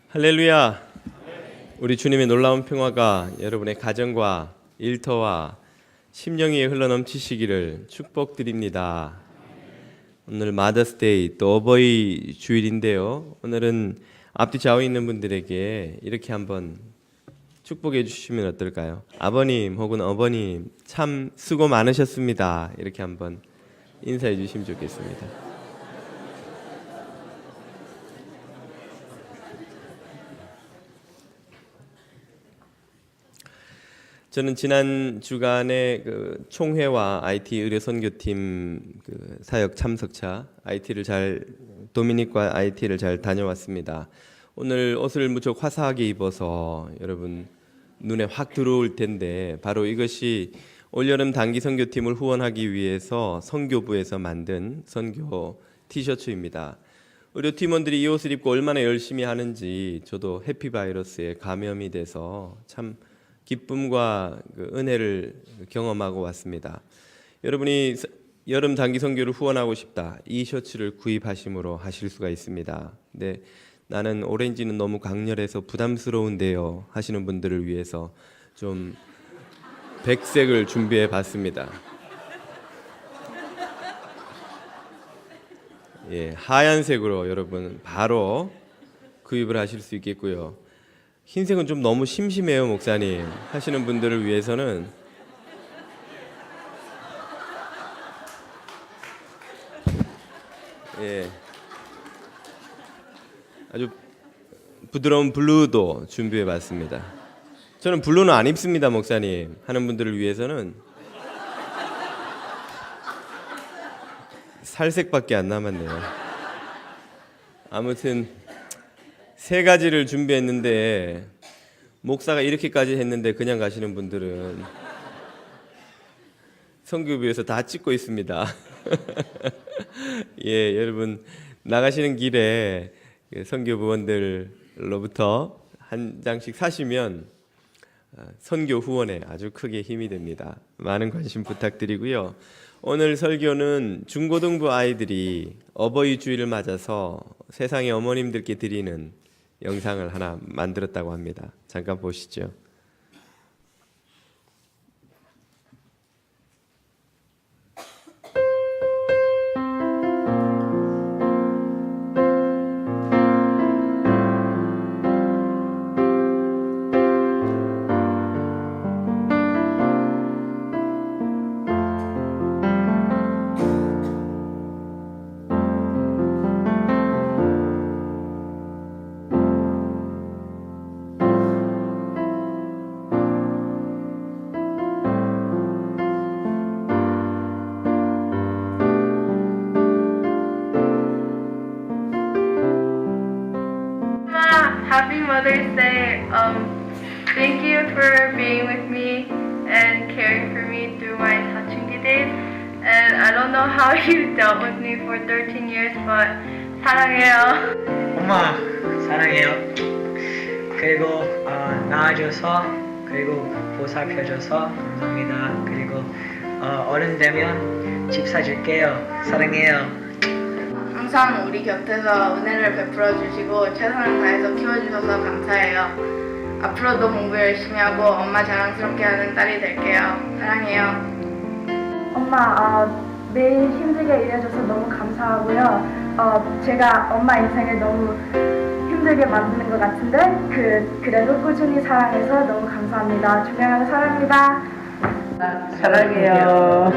할렐루야. 우리 주님의 놀라운 평화가 여러분의 가정과 일터와 심령 위에 흘러넘치시기를 축복드립니다. 오늘 마더스데이 또 어버이 주일인데요. 오늘은 앞뒤 좌우에 있는 분들에게 이렇게 한번 축복해 주시면 어떨까요? 아버님 혹은 어머님 참 수고 많으셨습니다. 이렇게 한번 인사해 주시면 좋겠습니다. 저는 지난 주간에 총회와 IT 의료 선교팀 사역 참석차 도미닉과 IT를 잘 다녀왔습니다. 오늘 옷을 무척 화사하게 입어서 여러분 눈에 확 들어올 텐데 바로 이것이 올여름 단기 선교팀을 후원하기 위해서 선교부에서 만든 선교 티셔츠입니다. 의료 팀원들이 이 옷을 입고 얼마나 열심히 하는지 저도 해피바이러스에 감염이 돼서 참 기쁨과 은혜를 경험하고 왔습니다. 여러분이 여름 단기 선교를 후원하고 싶다, 이 셔츠를 구입하심으로 하실 수가 있습니다. 근데 나는 오렌지는 너무 강렬해서 부담스러운데요 하시는 분들을 위해서 좀 백색을 준비해 봤습니다. 예, 하얀색으로 여러분 바로 구입을 하실 수 있겠고요. 흰색은 좀 너무 심심해요 목사님 하시는 분들을 위해서는 아주 부드러운 블루도 준비해 봤습니다. 저는 블루는 안 입습니다 목사님 하는 분들을 위해서는 살색밖에 안 남았네요. 아무튼 세 가지를 준비했는데 목사가 이렇게까지 했는데 그냥 가시는 분들은 선교부에서 다 찍고 있습니다. 예, 여러분 나가시는 길에 선교부원들로부터 한 장씩 사시면 선교 후원에 아주 크게 힘이 됩니다. 많은 관심 부탁드리고요. 오늘 설교는 중고등부 아이들이 어버이 주일을 맞아서 세상의 어머님들께 드리는 영상을 하나 만들었다고 합니다. 잠깐 보시죠. Happy Mother's Day. Thank you for being with me and caring for me through my 사춘기 days. And I don't know how you dealt with me for 13 years, but 사랑해요. 엄마 사랑해요. 그리고 낳아줘서 그리고 보살펴줘서 감사합니다. 그리고 어른 되면 집 사줄게요. 사랑해요. 항상 우리 곁에서 은혜를 베풀어 주시고 최선을 다해서 키워주셔서 감사해요. 앞으로도 공부 열심히 하고 엄마 자랑스럽게 하는 딸이 될게요. 사랑해요. 엄마, 매일 힘들게 일해줘서 너무 감사하고요. 제가 엄마 인생을 너무 힘들게 만드는 것 같은데 그래도 꾸준히 사랑해서 너무 감사합니다. 존경하고 사랑합니다. 사랑해요.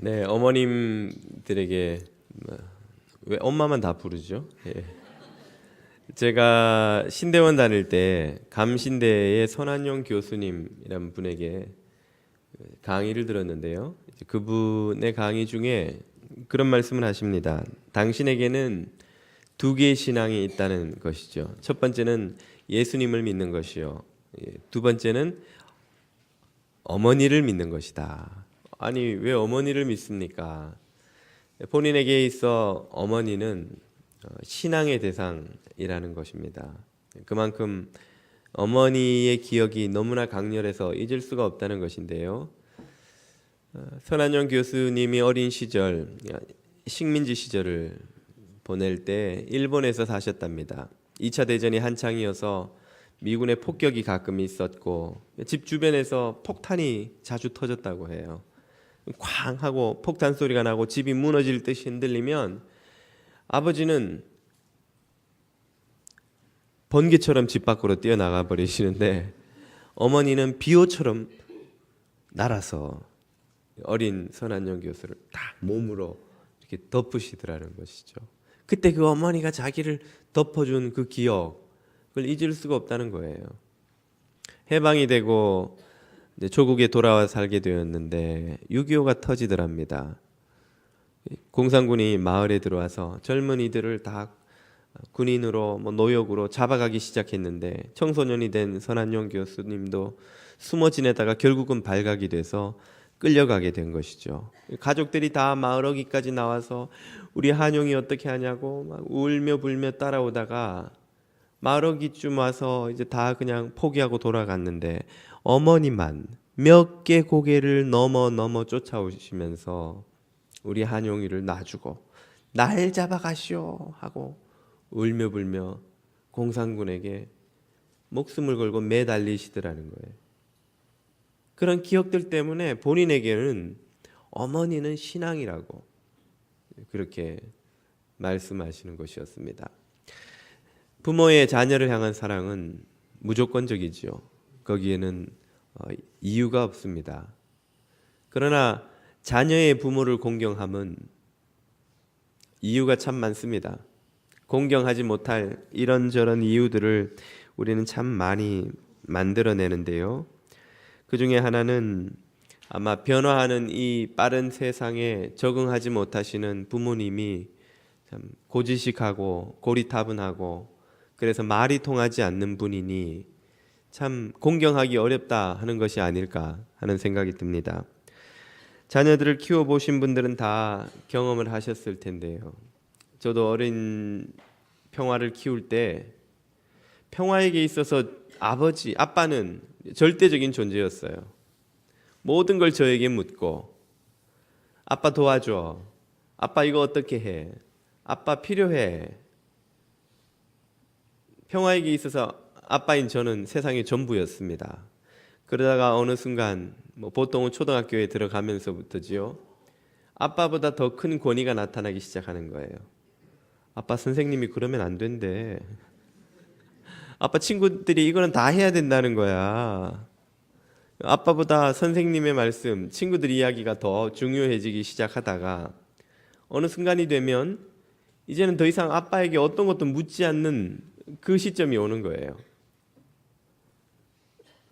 네, 어머님들에게 왜 엄마만 다 부르죠? 예. 제가 신대원 다닐 때 감신대의 선한용 교수님이라는 분에게 강의를 들었는데요. 그분의 강의 중에 그런 말씀을 하십니다. 당신에게는 두 개의 신앙이 있다는 것이죠. 첫 번째는 예수님을 믿는 것이요. 두 번째는 어머니를 믿는 것이다. 아니 왜 어머니를 믿습니까? 본인에게 있어 어머니는 신앙의 대상이라는 것입니다. 그만큼 어머니의 기억이 너무나 강렬해서 잊을 수가 없다는 것인데요. 선한용 교수님이 어린 시절, 식민지 시절을 보낼 때 일본에서 사셨답니다. 2차 대전이 한창이어서 미군의 폭격이 가끔 있었고 집 주변에서 폭탄이 자주 터졌다고 해요. 쾅 하고 폭탄 소리가 나고 집이 무너질 듯이 흔들리면 아버지는 번개처럼 집 밖으로 뛰어나가 버리시는데 어머니는 비호처럼 날아서 어린 선한용 교수를 딱 몸으로 이렇게 덮으시더라는 것이죠. 그때 그 어머니가 자기를 덮어준 그 기억, 그걸 잊을 수가 없다는 거예요. 해방이 되고 이제 조국에 돌아와 살게 되었는데 6.25가 터지더랍니다. 공산군이 마을에 들어와서 젊은이들을 다 군인으로 노역으로 잡아가기 시작했는데 청소년이 된 선한용 교수님도 숨어 지내다가 결국은 발각이 돼서 끌려가게 된 것이죠. 가족들이 다 마을 어귀까지 나와서 우리 한용이 어떻게 하냐고 막 울며 불며 따라오다가 마을 어귀쯤 와서 이제 다 그냥 포기하고 돌아갔는데 어머니만 몇 개 고개를 넘어 쫓아오시면서 우리 한용이를 놔주고 날 잡아가시오 하고 울며 불며 공산군에게 목숨을 걸고 매달리시더라는 거예요. 그런 기억들 때문에 본인에게는 어머니는 신앙이라고 그렇게 말씀하시는 것이었습니다. 부모의 자녀를 향한 사랑은 무조건적이지요. 거기에는 이유가 없습니다. 그러나 자녀의 부모를 공경함은 이유가 참 많습니다. 공경하지 못할 이런저런 이유들을 우리는 참 많이 만들어내는데요. 그 중에 하나는 아마 변화하는 이 빠른 세상에 적응하지 못하시는 부모님이 참 고지식하고 고리타분하고 그래서 말이 통하지 않는 분이니 참 공경하기 어렵다 하는 것이 아닐까 하는 생각이 듭니다. 자녀들을 키워보신 분들은 다 경험을 하셨을 텐데요. 저도 어린 평화를 키울 때 평화에게 있어서 아빠는 절대적인 존재였어요. 모든 걸 저에게 묻고 아빠 도와줘. 아빠 이거 어떻게 해? 아빠 필요해. 평화에게 있어서 아빠인 저는 세상의 전부였습니다. 그러다가 어느 순간 보통은 초등학교에 들어가면서부터지요. 아빠보다 더 큰 권위가 나타나기 시작하는 거예요. 아빠 선생님이 그러면 안 된대. 아빠 친구들이 이거는 다 해야 된다는 거야. 아빠보다 선생님의 말씀, 친구들 이야기가 더 중요해지기 시작하다가 어느 순간이 되면 이제는 더 이상 아빠에게 어떤 것도 묻지 않는 그 시점이 오는 거예요.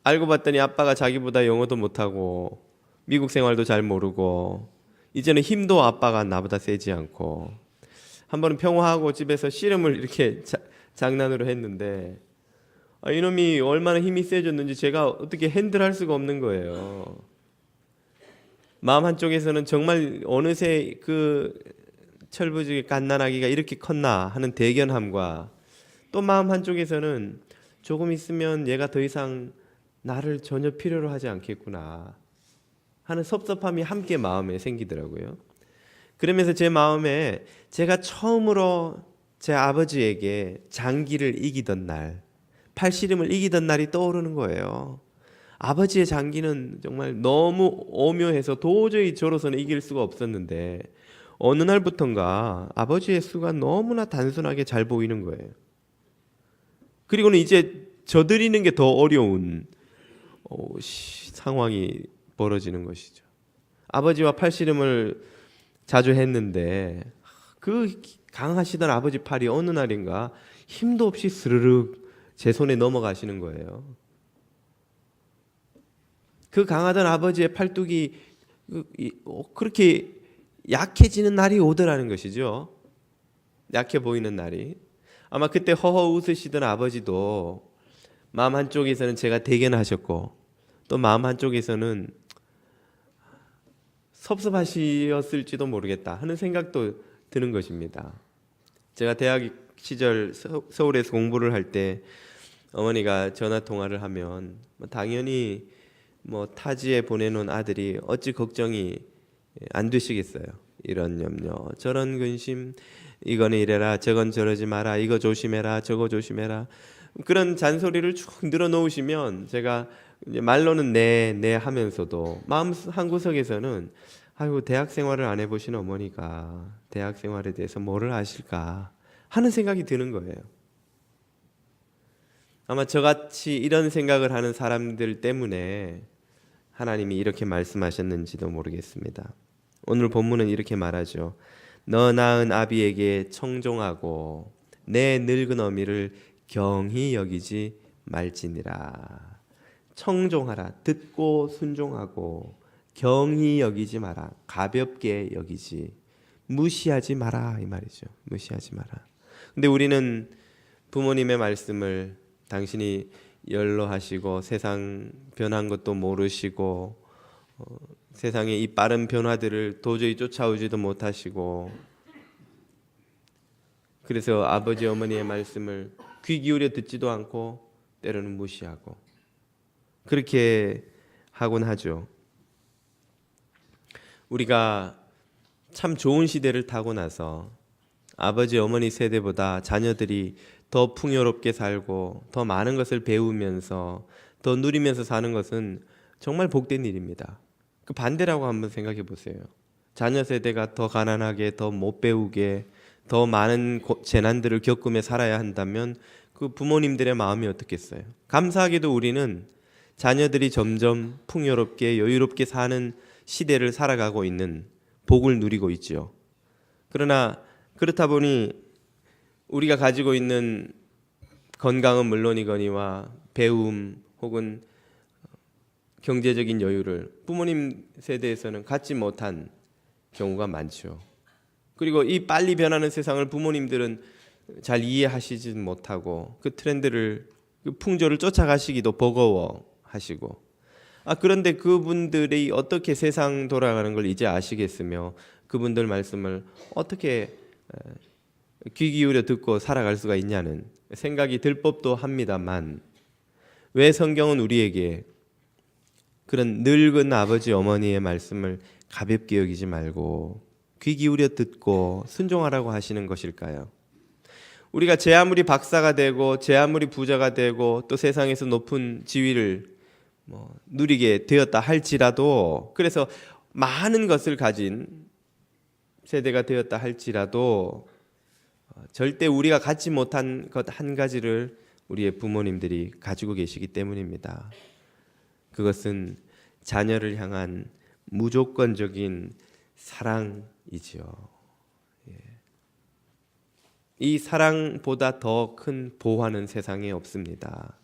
알고 봤더니 아빠가 자기보다 영어도 못하고 미국 생활도 잘 모르고 이제는 힘도 아빠가 나보다 세지 않고 한 번은 평화하고 집에서 씨름을 이렇게 장난으로 했는데 이놈이 얼마나 힘이 세졌는지 제가 어떻게 핸들할 수가 없는 거예요. 마음 한쪽에서는 정말 어느새 그 철부지게 갓난아기가 이렇게 컸나 하는 대견함과 또 마음 한쪽에서는 조금 있으면 얘가 더 이상 나를 전혀 필요로 하지 않겠구나 하는 섭섭함이 함께 마음에 생기더라고요. 그러면서 제 마음에 제가 처음으로 제 아버지에게 장기를 이기던 날, 팔씨름을 이기던 날이 떠오르는 거예요. 아버지의 장기는 정말 너무 오묘해서 도저히 저로서는 이길 수가 없었는데 어느 날부턴가 아버지의 수가 너무나 단순하게 잘 보이는 거예요. 그리고는 이제 져드리는 게 더 어려운 상황이 벌어지는 것이죠. 아버지와 팔씨름을 자주 했는데 그 강하시던 아버지 팔이 어느 날인가 힘도 없이 스르륵 제 손에 넘어가시는 거예요. 그 강하던 아버지의 팔뚝이 그렇게 약해지는 날이 오더라는 것이죠. 약해 보이는 날이. 아마 그때 허허 웃으시던 아버지도 마음 한쪽에서는 제가 대견하셨고 또 마음 한쪽에서는 섭섭하셨을지도 모르겠다 하는 생각도 드는 것입니다. 제가 대학 시절 서울에서 공부를 할 때 어머니가 전화 통화를 하면 당연히 타지에 보내놓은 아들이 어찌 걱정이 안 되시겠어요. 이런 염려, 저런 근심, 이거는 이래라, 저건 저러지 마라, 이거 조심해라, 저거 조심해라, 그런 잔소리를 쭉 늘어놓으시면 제가 이제 말로는 네 하면서도 마음 한구석에서는 아이고, 대학 생활을 안 해보신 어머니가 대학 생활에 대해서 뭐를 아실까 하는 생각이 드는 거예요. 아마 저같이 이런 생각을 하는 사람들 때문에 하나님이 이렇게 말씀하셨는지도 모르겠습니다. 오늘 본문은 이렇게 말하죠. 너 낳은 아비에게 청종하고 내 늙은 어미를 경히 여기지 말지니라. 청종하라, 듣고 순종하고 경히 여기지 마라, 가볍게 여기지, 무시하지 마라, 이 말이죠. 무시하지 마라. 근데 우리는 부모님의 말씀을 당신이 연로하시고 세상 변한 것도 모르시고 세상의 이 빠른 변화들을 도저히 쫓아오지도 못하시고, 그래서 아버지 어머니의 말씀을 귀 기울여 듣지도 않고 때로는 무시하고 그렇게 하곤 하죠. 우리가 참 좋은 시대를 타고 나서 아버지 어머니 세대보다 자녀들이 더 풍요롭게 살고 더 많은 것을 배우면서 더 누리면서 사는 것은 정말 복된 일입니다. 그 반대라고 한번 생각해 보세요. 자녀 세대가 더 가난하게, 더 못 배우게, 더 많은 재난들을 겪으며 살아야 한다면 그 부모님들의 마음이 어떻겠어요? 감사하게도 우리는 자녀들이 점점 풍요롭게 여유롭게 사는 시대를 살아가고 있는 복을 누리고 있죠. 그러나 그렇다 보니 우리가 가지고 있는 건강은 물론이거니와 배움 혹은 경제적인 여유를 부모님 세대에서는 갖지 못한 경우가 많죠. 그리고 이 빨리 변하는 세상을 부모님들은 잘 이해하시지 못하고 그 트렌드를, 그 풍조를 쫓아가시기도 버거워하시고, 그런데 그분들이 어떻게 세상 돌아가는 걸 이제 아시겠으며 그분들 말씀을 어떻게 귀 기울여 듣고 살아갈 수가 있냐는 생각이 들 법도 합니다만, 왜 성경은 우리에게 그런 늙은 아버지 어머니의 말씀을 가볍게 여기지 말고 귀 기울여 듣고 순종하라고 하시는 것일까요? 우리가 제 아무리 박사가 되고 제 아무리 부자가 되고 또 세상에서 높은 지위를 누리게 되었다 할지라도, 그래서 많은 것을 가진 세대가 되었다 할지라도 절대 우리가 갖지 못한 것 한 가지를 우리의 부모님들이 가지고 계시기 때문입니다. 그것은 자녀를 향한 무조건적인 사랑이지요. 이 사랑보다 더 큰 보호하는 세상에 없습니다.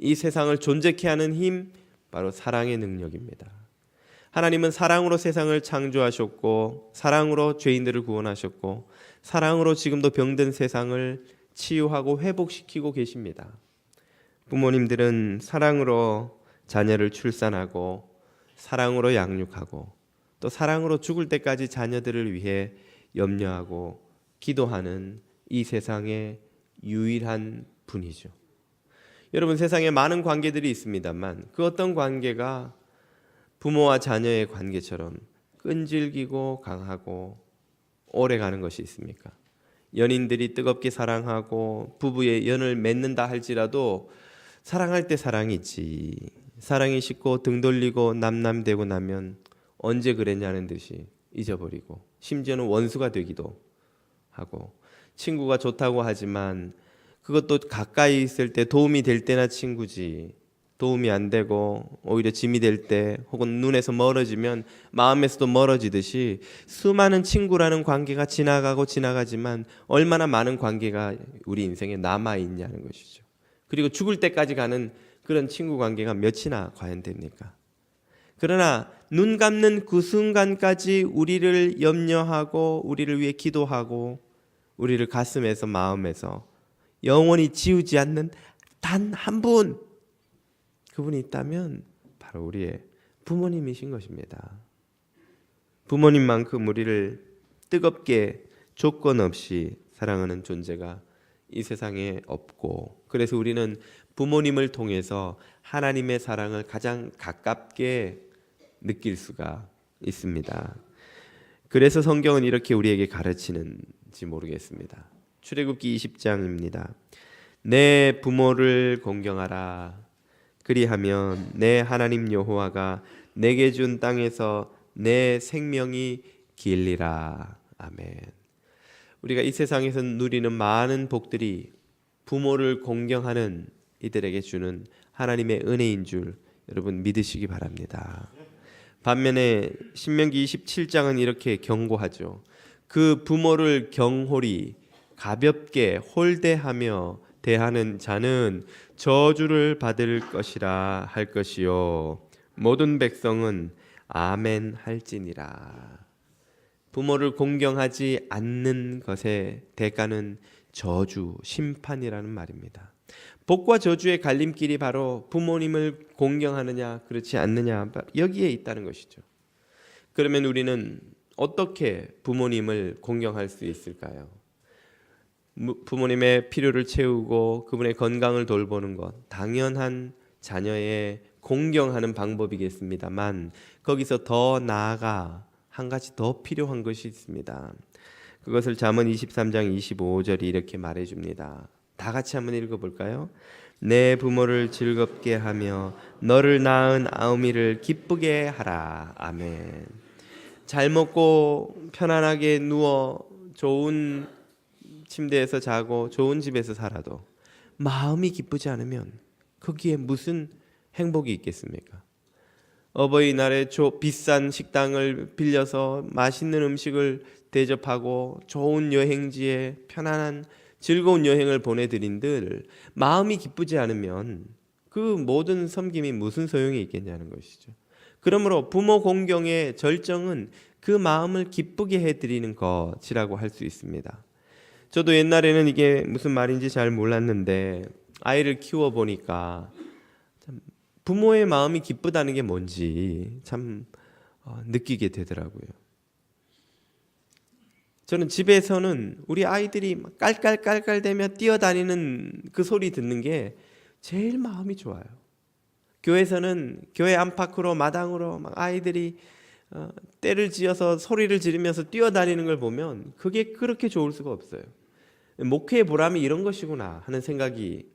이 세상을 존재케 하는 힘, 바로 사랑의 능력입니다. 하나님은 사랑으로 세상을 창조하셨고 사랑으로 죄인들을 구원하셨고 사랑으로 지금도 병든 세상을 치유하고 회복시키고 계십니다. 부모님들은 사랑으로 자녀를 출산하고 사랑으로 양육하고 또 사랑으로 죽을 때까지 자녀들을 위해 염려하고 기도하는 이 세상의 유일한 분이죠. 여러분, 세상에 많은 관계들이 있습니다만 그 어떤 관계가 부모와 자녀의 관계처럼 끈질기고 강하고 오래 가는 것이 있습니까? 연인들이 뜨겁게 사랑하고 부부의 연을 맺는다 할지라도 사랑할 때 사랑이 있지, 사랑이 식고 등 돌리고 남남되고 나면 언제 그랬냐는 듯이 잊어버리고 심지어는 원수가 되기도 하고, 친구가 좋다고 하지만 그것도 가까이 있을 때 도움이 될 때나 친구지, 도움이 안 되고 오히려 짐이 될 때 혹은 눈에서 멀어지면 마음에서도 멀어지듯이 수많은 친구라는 관계가 지나가고 지나가지만 얼마나 많은 관계가 우리 인생에 남아있냐는 것이죠. 그리고 죽을 때까지 가는 그런 친구 관계가 몇이나 과연 됩니까? 그러나 눈 감는 그 순간까지 우리를 염려하고 우리를 위해 기도하고 우리를 가슴에서 마음에서 영원히 지우지 않는 단 한 분, 그분이 있다면 바로 우리의 부모님이신 것입니다. 부모님만큼 우리를 뜨겁게 조건 없이 사랑하는 존재가 이 세상에 없고, 그래서 우리는 부모님을 통해서 하나님의 사랑을 가장 가깝게 느낄 수가 있습니다. 그래서 성경은 이렇게 우리에게 가르치는지 모르겠습니다. 출애굽기 20장입니다. 내 부모를 공경하라. 그리하면 내 하나님 여호와가 내게 준 땅에서 내 생명이 길리라. 아멘. 우리가 이 세상에서 누리는 많은 복들이 부모를 공경하는 이들에게 주는 하나님의 은혜인 줄 여러분 믿으시기 바랍니다. 반면에 신명기 27장은 이렇게 경고하죠. 그 부모를 경홀히 가볍게 홀대하며 대하는 자는 저주를 받을 것이라 할 것이요 모든 백성은 아멘 할지니라. 부모를 공경하지 않는 것의 대가는 저주, 심판이라는 말입니다. 복과 저주의 갈림길이 바로 부모님을 공경하느냐 그렇지 않느냐 여기에 있다는 것이죠. 그러면 우리는 어떻게 부모님을 공경할 수 있을까요? 부모님의 필요를 채우고 그분의 건강을 돌보는 것 당연한 자녀의 공경하는 방법이겠습니다만 거기서 더 나아가 한 가지 더 필요한 것이 있습니다. 그것을 잠언 23장 25절이 이렇게 말해줍니다. 다 같이 한번 읽어볼까요? 내 부모를 즐겁게 하며 너를 낳은 아우미를 기쁘게 하라. 아멘. 잘 먹고 편안하게 누워 좋은 침대에서 자고 좋은 집에서 살아도 마음이 기쁘지 않으면 거기에 무슨 행복이 있겠습니까? 어버이날에 비싼 식당을 빌려서 맛있는 음식을 대접하고 좋은 여행지에 편안한 즐거운 여행을 보내드린들 마음이 기쁘지 않으면 그 모든 섬김이 무슨 소용이 있겠냐는 것이죠. 그러므로 부모 공경의 절정은 그 마음을 기쁘게 해드리는 것이라고 할 수 있습니다. 저도 옛날에는 이게 무슨 말인지 잘 몰랐는데 아이를 키워보니까 참 부모의 마음이 기쁘다는 게 뭔지 참 느끼게 되더라고요. 저는 집에서는 우리 아이들이 깔깔깔깔대며 뛰어다니는 그 소리 듣는 게 제일 마음이 좋아요. 교회에서는 교회 안팎으로 마당으로 막 아이들이 떼를 지어서 소리를 지르면서 뛰어다니는 걸 보면 그게 그렇게 좋을 수가 없어요. 목회의 보람이 이런 것이구나 하는 생각이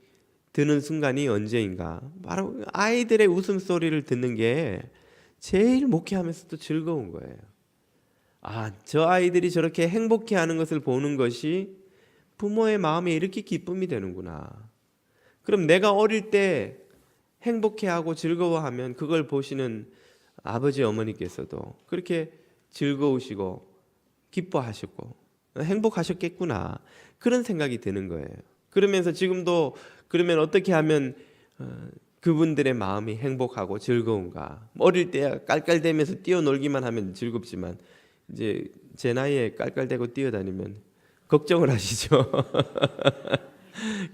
드는 순간이 언제인가? 바로 아이들의 웃음소리를 듣는 게 제일 목회하면서도 즐거운 거예요. 아, 저 아이들이 저렇게 행복해하는 것을 보는 것이 부모의 마음에 이렇게 기쁨이 되는구나. 그럼 내가 어릴 때 행복해하고 즐거워하면 그걸 보시는 아버지 어머니께서도 그렇게 즐거우시고 기뻐하셨고 행복하셨겠구나 그런 생각이 드는 거예요. 그러면서 지금도 그러면 어떻게 하면 그분들의 마음이 행복하고 즐거운가? 어릴 때 깔깔대면서 뛰어놀기만 하면 즐겁지만 이제 제 나이에 깔깔대고 뛰어다니면 걱정을 하시죠.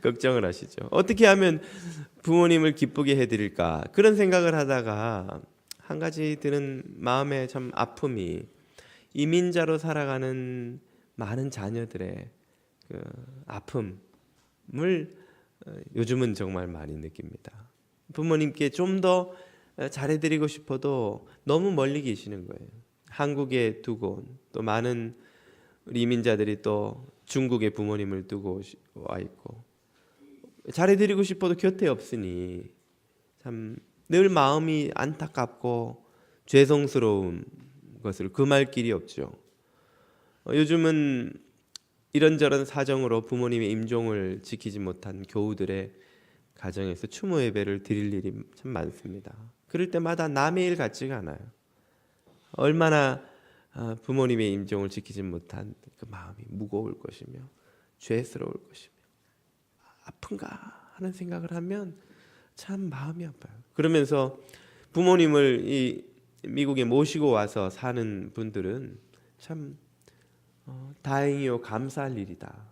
걱정을 하시죠. 어떻게 하면 부모님을 기쁘게 해드릴까? 그런 생각을 하다가 한 가지 드는 마음의 참 아픔이 이민자로 살아가는 많은 자녀들의 그 아픔을 요즘은 정말 많이 느낍니다. 부모님께 좀 더 잘해드리고 싶어도 너무 멀리 계시는 거예요. 한국에 두고 또 많은 우리 이민자들이 또 중국에 부모님을 두고 와 있고 잘해드리고 싶어도 곁에 없으니 참 늘 마음이 안타깝고 죄송스러운 것을 금할 길이 없죠. 요즘은 이런저런 사정으로 부모님의 임종을 지키지 못한 교우들의 가정에서 추모 예배를 드릴 일이 참 많습니다. 그럴 때마다 남의 일 같지가 않아요. 얼마나 부모님의 임종을 지키지 못한 그 마음이 무거울 것이며 죄스러울 것이며 아픈가 하는 생각을 하면 참 마음이 아파요. 그러면서 부모님을 이 미국에 모시고 와서 사는 분들은 참 다행이요 감사할 일이다.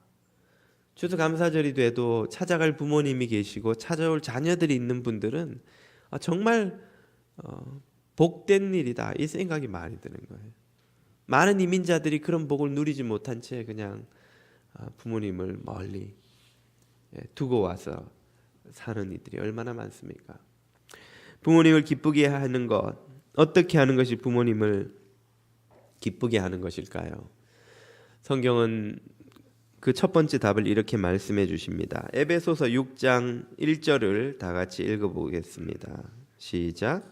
추수감사절이 돼도 찾아갈 부모님이 계시고 찾아올 자녀들이 있는 분들은 정말 복된 일이다 이 생각이 많이 드는 거예요. 많은 이민자들이 그런 복을 누리지 못한 채 그냥 부모님을 멀리 두고 와서 사는 이들이 얼마나 많습니까? 부모님을 기쁘게 하는 것, 어떻게 하는 것이 부모님을 기쁘게 하는 것일까요? 성경은 그 첫 번째 답을 이렇게 말씀해 주십니다. 에베소서 6장 1절을 다 같이 읽어보겠습니다. 시작.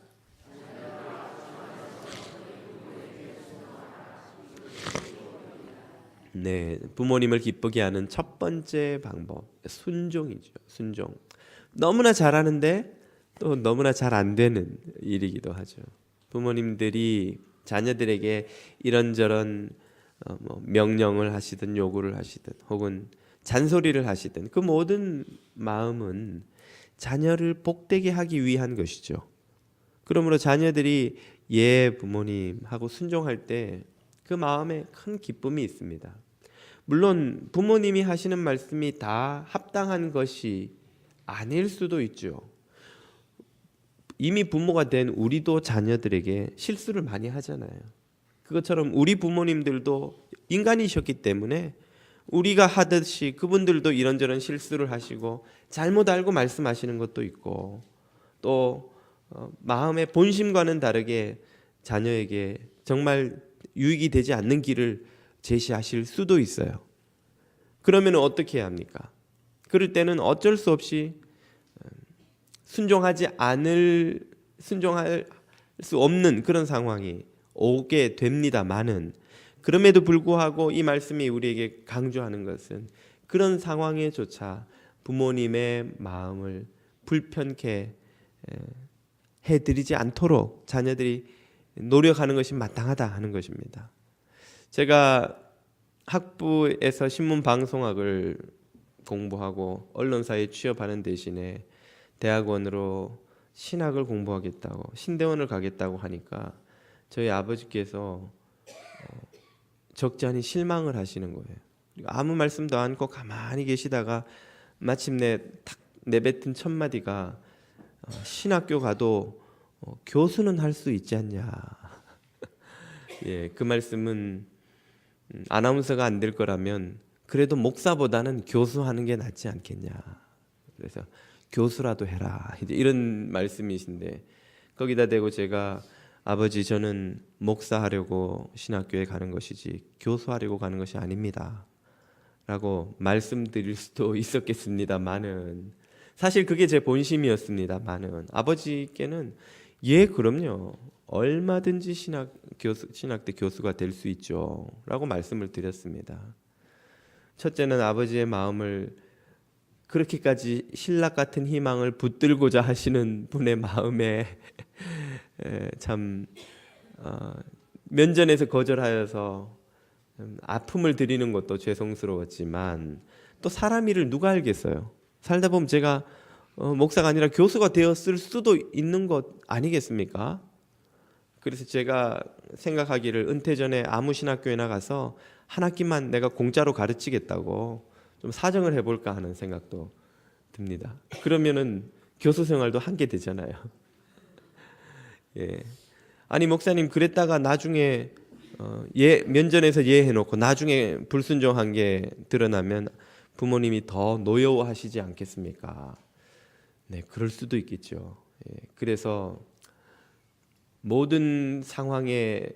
네, 부모님을 기쁘게 하는 첫 번째 방법, 순종이죠. 순종. 너무나 잘하는데 또 너무나 잘 안 되는 일이기도 하죠. 부모님들이 자녀들에게 이런저런 명령을 하시든 요구를 하시든 혹은 잔소리를 하시든 그 모든 마음은 자녀를 복되게 하기 위한 것이죠. 그러므로 자녀들이 예 부모님하고 순종할 때 그 마음에 큰 기쁨이 있습니다. 물론 부모님이 하시는 말씀이 다 합당한 것이 아닐 수도 있죠. 이미 부모가 된 우리도 자녀들에게 실수를 많이 하잖아요. 그것처럼 우리 부모님들도 인간이셨기 때문에 우리가 하듯이 그분들도 이런저런 실수를 하시고 잘못 알고 말씀하시는 것도 있고 또 마음의 본심과는 다르게 자녀에게 정말 유익이 되지 않는 길을 제시하실 수도 있어요. 그러면 어떻게 해야 합니까? 그럴 때는 어쩔 수 없이 순종할 수 없는 그런 상황이 오게 됩니다만은 그럼에도 불구하고 이 말씀이 우리에게 강조하는 것은 그런 상황에조차 부모님의 마음을 불편케 해드리지 않도록 자녀들이 노력하는 것이 마땅하다 하는 것입니다. 제가 학부에서 신문방송학을 공부하고 언론사에 취업하는 대신에 대학원으로 신학을 공부하겠다고 신대원을 가겠다고 하니까 저희 아버지께서 적잖이 실망을 하시는 거예요. 아무 말씀도 않고 가만히 계시다가 마침내 탁 내뱉은 첫 마디가 신학교 가도 교수는 할 수 있지 않냐. 예, 그 말씀은 아나운서가 안 될 거라면 그래도 목사보다는 교수하는 게 낫지 않겠냐. 그래서 교수라도 해라. 이제 이런 말씀이신데 거기다 대고 제가 아버지 저는 목사하려고 신학교에 가는 것이지 교수하려고 가는 것이 아닙니다. 라고 말씀드릴 수도 있었겠습니다만은 사실 그게 제 본심이었습니다만은 아버지께는 예 그럼요 얼마든지 신학대 교수가 될 수 있죠 라고 말씀을 드렸습니다. 첫째는 아버지의 마음을 그렇게까지 신락 같은 희망을 붙들고자 하시는 분의 마음에 참 면전에서 거절하여서 아픔을 드리는 것도 죄송스러웠지만 또 사람 일을 누가 알겠어요. 살다 보면 제가 목사가 아니라 교수가 되었을 수도 있는 것 아니겠습니까? 그래서 제가 생각하기를 은퇴 전에 아무 신학교에나 가서 한 학기만 내가 공짜로 가르치겠다고 좀 사정을 해볼까 하는 생각도 듭니다. 그러면은 교수 생활도 한게 되잖아요. 예. 아니 목사님 그랬다가 나중에 면전에서 해놓고 나중에 불순종한 게 드러나면 부모님이 더 노여워하시지 않겠습니까? 네, 그럴 수도 있겠죠. 예. 그래서 모든 상황에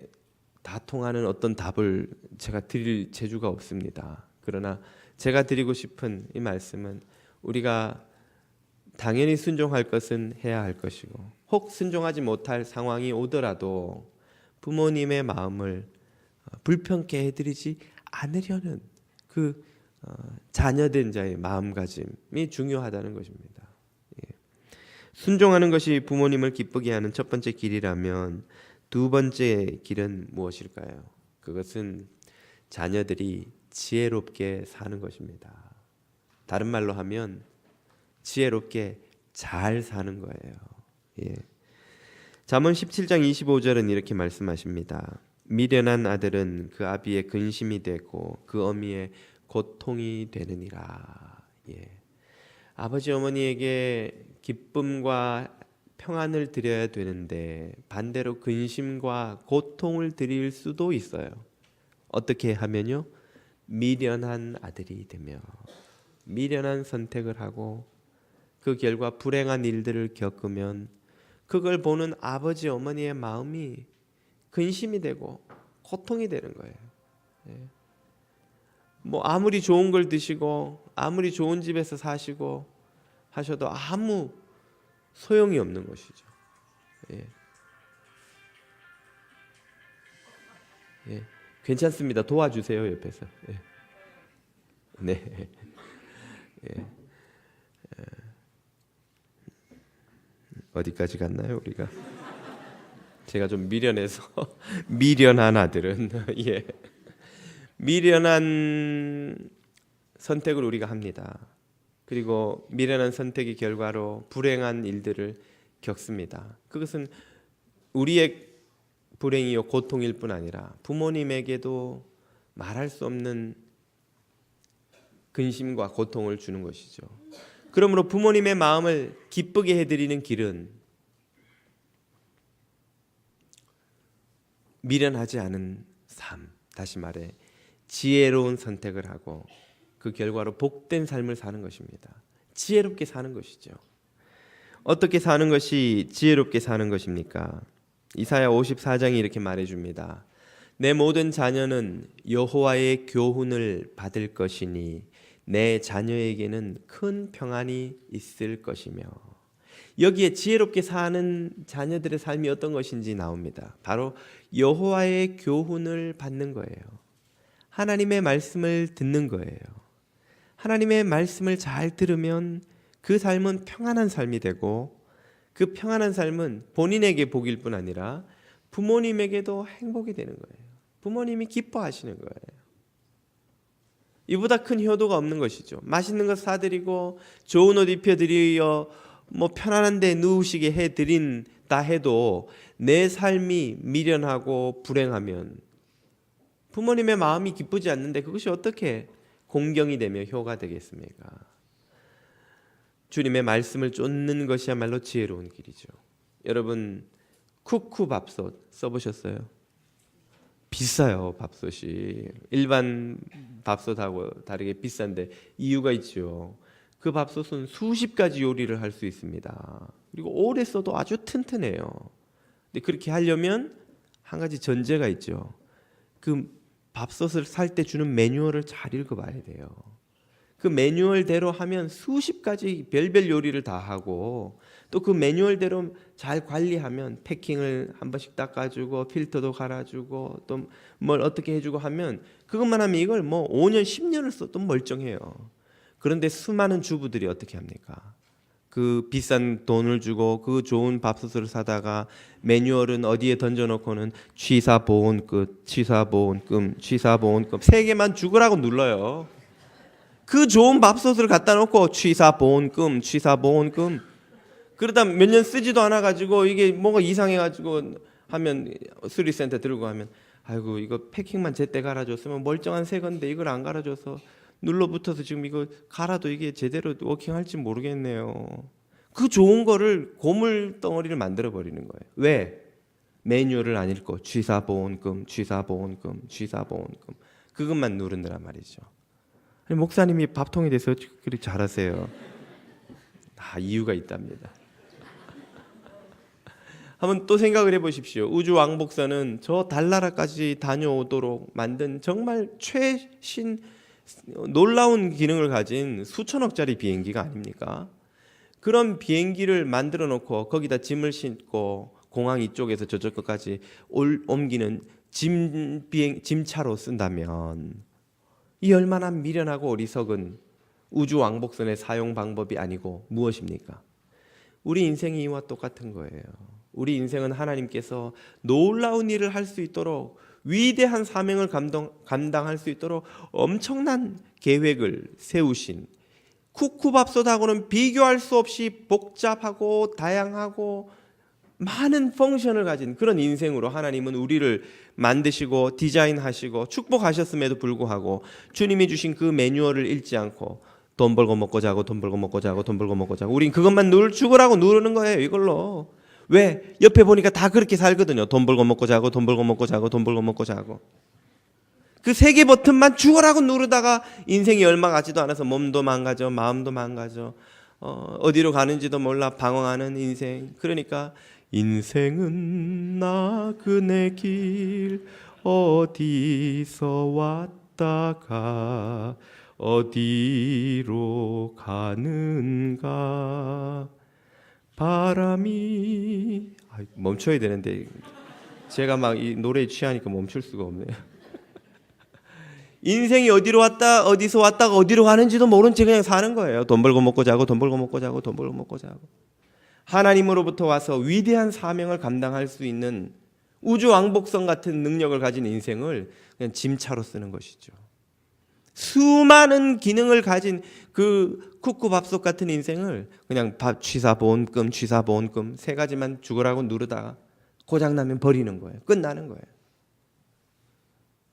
다 통하는 어떤 답을 제가 드릴 재주가 없습니다. 그러나 제가 드리고 싶은 이 말씀은 우리가 당연히 순종할 것은 해야 할 것이고 혹 순종하지 못할 상황이 오더라도 부모님의 마음을 불편케 해드리지 않으려는 그 자녀된 자의 마음가짐이 중요하다는 것입니다. 예. 순종하는 것이 부모님을 기쁘게 하는 첫 번째 길이라면 두 번째 길은 무엇일까요? 그것은 자녀들이 지혜롭게 사는 것입니다. 다른 말로 하면 지혜롭게 잘 사는 거예요. 예. 잠언 17장 25절은 이렇게 말씀하십니다. 미련한 아들은 그 아비의 근심이 되고 그 어미의 고통이 되느니라. 예. 아버지 어머니에게 기쁨과 평안을 드려야 되는데 반대로 근심과 고통을 드릴 수도 있어요. 어떻게 하면요? 미련한 아들이 되며 미련한 선택을 하고 그 결과 불행한 일들을 겪으면 그걸 보는 아버지 어머니의 마음이 근심이 되고 고통이 되는 거예요. 예. 뭐 아무리 좋은 걸 드시고 아무리 좋은 집에서 사시고 하셔도 아무 소용이 없는 것이죠. 예. 예. 괜찮습니다. 도와주세요 옆에서. 예. 네. 예. 어디까지 갔나요 우리가? 제가 좀 미련해서 미련한 아들은 예. 미련한 선택을 우리가 합니다. 그리고 미련한 선택의 결과로 불행한 일들을 겪습니다. 그것은 우리의 불행이요 고통일 뿐 아니라 부모님에게도 말할 수 없는 근심과 고통을 주는 것이죠. 그러므로 부모님의 마음을 기쁘게 해드리는 길은 미련하지 않은 삶, 다시 말해 지혜로운 선택을 하고 그 결과로 복된 삶을 사는 것입니다. 지혜롭게 사는 것이죠. 어떻게 사는 것이 지혜롭게 사는 것입니까? 이사야 54장이 이렇게 말해줍니다. 내 모든 자녀는 여호와의 교훈을 받을 것이니 내 자녀에게는 큰 평안이 있을 것이며, 여기에 지혜롭게 사는 자녀들의 삶이 어떤 것인지 나옵니다. 바로 여호와의 교훈을 받는 거예요. 하나님의 말씀을 듣는 거예요. 하나님의 말씀을 잘 들으면 그 삶은 평안한 삶이 되고, 그 평안한 삶은 본인에게 복일 뿐 아니라 부모님에게도 행복이 되는 거예요. 부모님이 기뻐하시는 거예요. 이보다 큰 효도가 없는 것이죠. 맛있는 것 사드리고 좋은 옷 입혀드리어 뭐 편안한 데 누우시게 해드린다 해도 내 삶이 미련하고 불행하면 부모님의 마음이 기쁘지 않는데 그것이 어떻게 공경이 되며 효가 되겠습니까? 주님의 말씀을 쫓는 것이야말로 지혜로운 길이죠. 여러분 쿠쿠 밥솥 써보셨어요? 비싸요. 밥솥이 일반 밥솥하고 다르게 비싼데 이유가 있죠. 그 밥솥은 수십 가지 요리를 할 수 있습니다. 그리고 오래 써도 아주 튼튼해요. 근데 그렇게 하려면 한 가지 전제가 있죠. 그 밥솥을 살 때 주는 매뉴얼을 잘 읽어봐야 돼요. 그 매뉴얼대로 하면 수십 가지 별별 요리를 다 하고, 또 그 매뉴얼대로 잘 관리하면 패킹을 한 번씩 닦아주고 필터도 갈아주고 또 뭘 어떻게 해주고 하면, 그것만 하면 이걸 뭐 5년 10년을 써도 멀쩡해요. 그런데 수많은 주부들이 어떻게 합니까? 그 비싼 돈을 주고 그 좋은 밥솥을 사다가 매뉴얼은 어디에 던져놓고는 취사보온끝, 취사보온금, 취사보온금 3개만 죽으라고 눌러요. 그 좋은 밥솥을 갖다 놓고 취사보온금, 취사보온금, 그러다 몇 년 쓰지도 않아 가지고 이게 뭔가 이상해 가지고 하면 수리센터 들고 가면, 아이고 이거 패킹만 제때 갈아줬으면 멀쩡한 새 건데 이걸 안 갈아줘서 눌러붙어서 지금 이거 갈아도 이게 제대로 워킹할지 모르겠네요. 그 좋은 거를 고물 덩어리를 만들어 버리는 거예요. 왜? 매뉴얼을 안 읽고 취사보온금, 취사보온금, 취사보온금 그것만 누른다란 말이죠. 아니, 목사님이 밥통이 돼서 그렇게 잘하세요. 이유가 있답니다. 한번 또 생각을 해보십시오. 우주왕복선은 저 달나라까지 다녀오도록 만든 정말 최신 놀라운 기능을 가진 수천억짜리 비행기가 아닙니까? 그런 비행기를 만들어 놓고 거기다 짐을 싣고 공항 이쪽에서 저쪽 끝까지 옮기는 짐차로 쓴다면 이 얼마나 미련하고 어리석은 우주왕복선의 사용 방법이 아니고 무엇입니까? 우리 인생이 이와 똑같은 거예요. 우리 인생은 하나님께서 놀라운 일을 할 수 있도록, 위대한 사명을 감당할 수 있도록 엄청난 계획을 세우신, 쿠쿠밥솥하고는 비교할 수 없이 복잡하고 다양하고 많은 펑션을 가진 그런 인생으로 하나님은 우리를 만드시고 디자인하시고 축복하셨음에도 불구하고 주님이 주신 그 매뉴얼을 읽지 않고 돈 벌고 먹고 자고 돈 벌고 먹고 자고 돈 벌고 먹고 자고 우린 그것만 죽으라고 누르는 거예요. 이걸로. 왜? 옆에 보니까 다 그렇게 살거든요. 돈 벌고 먹고 자고 돈 벌고 먹고 자고 돈 벌고 먹고 자고. 그 3개 버튼만 죽어라고 누르다가 인생이 얼마 가지도 않아서 몸도 망가져, 마음도 망가져, 어디로 가는지도 몰라 방황하는 인생. 그러니까 인생은 나그네 길 어디서 왔다가 어디로 가는가. 바람이 멈춰야 되는데 제가 막 이 노래에 취하니까 멈출 수가 없네요. 인생이 어디로 왔다 어디서 왔다가 어디로 가는지도 모른 채 그냥 사는 거예요. 돈 벌고 먹고 자고 돈 벌고 먹고 자고 돈 벌고 먹고 자고. 하나님으로부터 와서 위대한 사명을 감당할 수 있는 우주 왕복선 같은 능력을 가진 인생을 그냥 짐차로 쓰는 것이죠. 수많은 기능을 가진 그 쿠쿠밥솥 같은 인생을 그냥 밥 취사보온금 3가지만 죽으라고 누르다가 고장나면 버리는 거예요. 끝나는 거예요.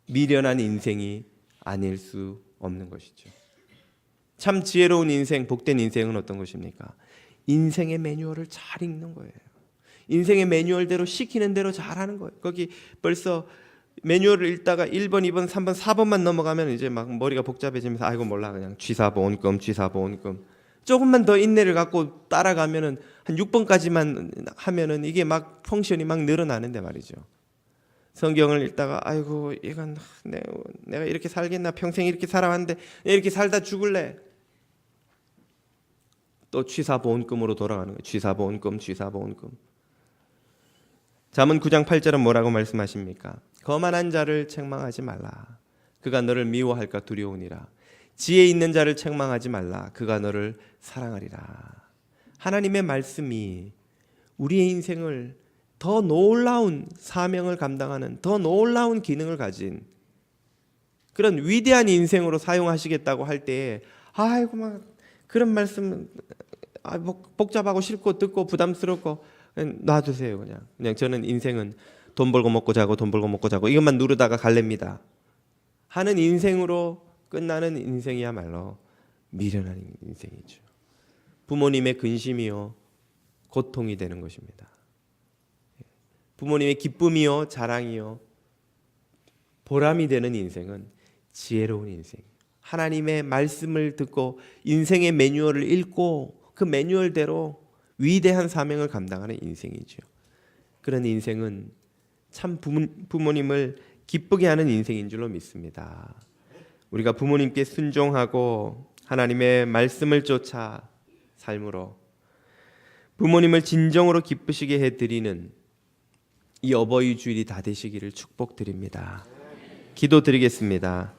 미련한 인생이 아닐 수 없는 것이죠. 참 지혜로운 인생, 복된 인생은 어떤 것입니까? 인생의 매뉴얼을 잘 읽는 거예요. 인생의 매뉴얼대로 시키는 대로 잘하는 거예요. 거기 벌써 매뉴얼을 읽다가 1번, 2번, 3번, 4번만 넘어가면 이제 막 머리가 복잡해지면서 아이고 몰라 그냥 취사보온금 조금만 더 인내를 갖고 따라가면은 한 6번까지만 하면은 이게 막 펑션이 막 늘어나는데 말이죠. 성경을 읽다가 아이고 이건 내가 이렇게 살겠나, 평생 이렇게 살아왔는데 이렇게 살다 죽을래. 또 취사보온금으로 돌아가는 거예요. 취사보온금. 잠언 9장 8절은 뭐라고 말씀하십니까? 거만한 자를 책망하지 말라. 그가 너를 미워할까 두려우니라. 지혜 있는 자를 책망하지 말라. 그가 너를 사랑하리라. 하나님의 말씀이 우리의 인생을 더 놀라운 사명을 감당하는 더 놀라운 기능을 가진 그런 위대한 인생으로 사용하시겠다고 할 때에 아이고 막 그런 말씀 복잡하고 싫고 듣고 부담스럽고 놔두세요. 그냥 저는 인생은 돈 벌고 먹고 자고 이것만 누르다가 갈랍니다 하는 인생으로 끝나는 인생이야말로 미련한 인생이죠. 부모님의 근심이요 고통이 되는 것입니다. 부모님의 기쁨이요 자랑이요 보람이 되는 인생은 지혜로운 인생. 하나님의 말씀을 듣고 인생의 매뉴얼을 읽고 그 매뉴얼대로 위대한 사명을 감당하는 인생이죠. 그런 인생은 참 부모님을 기쁘게 하는 인생인 줄로 믿습니다. 우리가 부모님께 순종하고 하나님의 말씀을 쫓아 삶으로 부모님을 진정으로 기쁘시게 해드리는 이 어버이 주일이 다 되시기를 축복드립니다. 기도드리겠습니다.